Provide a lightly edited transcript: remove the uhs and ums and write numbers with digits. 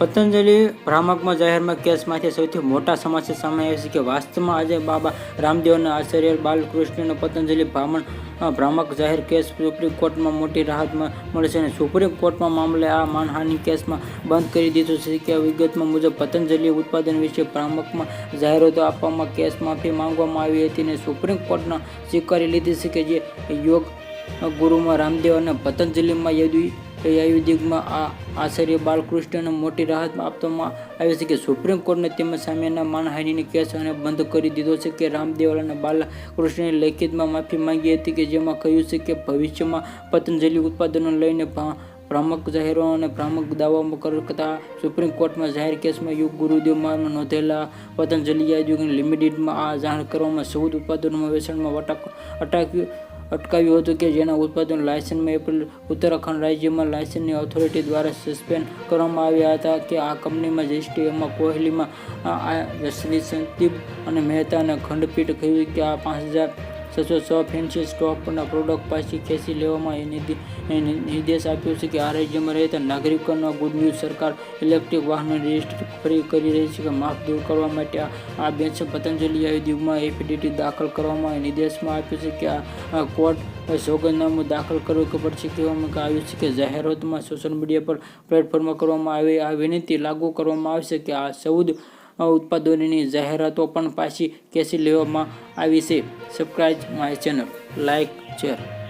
પતંજલિ ભ્રામકમાં જાહેરમાં કેસમાંથી સૌથી મોટા સમાચાર સામે આવે છે કે વાસ્તવમાં આજે બાબા રામદેવના આચાર્ય બાલકૃષ્ણનો પતંજલિ ભ્રામક જાહેર કેસ સુપ્રીમ કોર્ટમાં મોટી રાહત મળશે અને સુપ્રીમ કોર્ટમાં મામલે આ માનહાનિ કેસમાં બંધ કરી દીધું છે કે વિગતમાં મુજબ પતંજલિ ઉત્પાદન વિશે ભ્રામકમાં જાહેરાતો આપવામાં કેસ માફી માંગવામાં આવી હતી અને સુપ્રીમ કોર્ટના સ્વીકારી લીધી છે કે જે યોગ ગુરુમાં રામદેવ અને પતંજલિમાં આયુર્વેદિકમાં આ આચાર્ય બાલકૃષ્ણને મોટી રાહત આપવામાં આવી છે કે સુપ્રીમ કોર્ટને તેમજ સામેના માનહાનિની કેસ અને બંધ કરી દીધો છે કે રામદેવ અને બાલકૃષ્ણએ લેખિતમાં માફી માંગી હતી કે જેમાં કહ્યું છે કે ભવિષ્યમાં પતંજલિ ઉત્પાદનો લઈને ભ્રામક જાહેરો અને ભ્રામક દાવાઓ કરતા સુપ્રીમ કોર્ટમાં જાહેર કેસમાં યુગ ગુરુદેવમાં નોંધેલા પતંજલિ આયુર્વેદ લિમિટેડમાં આ જાણ કરવામાં 14 ઉત્પાદનોમાં વેચાણમાં અટકાવ્યું હતું કે જેના ઉત્પાદન લાયસન્સમાં એપ્રિલ ઉત્તરાખંડ રાજ્યમાં લાયસન્સની ઓથોરિટી દ્વારા સસ્પેન્ડ કરવામાં આવ્યા હતા કે આ કંપનીમાં જીએસટી એમાં કોહલીમાં શ્રી સંદીપ અને મહેતાના ખંડપીઠે કહ્યું કે આ 5606 ફેન્સી સ્ટોકના પ્રોડક્ટ પાછી ખેંચી લેવામાં નિર્દેશ આપ્યો છે કે આ રાજ્યમાં રહેતા નાગરિકોનો ગુડ ન્યૂઝ સરકાર ઇલેક્ટ્રિક વાહનો રજિસ્ટ્રી ફરી કરી રહી છે કે માફ દૂર કરવા માટે આ બેન્ચે પતંજલિ આયુર્વેદિકમાં એફિડેવિટ દાખલ કરવામાં નિર્દેશમાં આપ્યો છે કે આ કોર્ટ સોગંદનામું દાખલ કરવું પડશે કહેવામાં આવ્યું છે કે જાહેરાતમાં સોશિયલ મીડિયા પર પ્લેટફોર્મમાં કરવામાં આવે આ વિનંતી લાગુ કરવામાં આવશે કે આ 14 ઉત્પાદનોની જાહેરાતો પણ પાછી ખેંચી લેવામાં આવી છે. Subscribe my channel, like, share.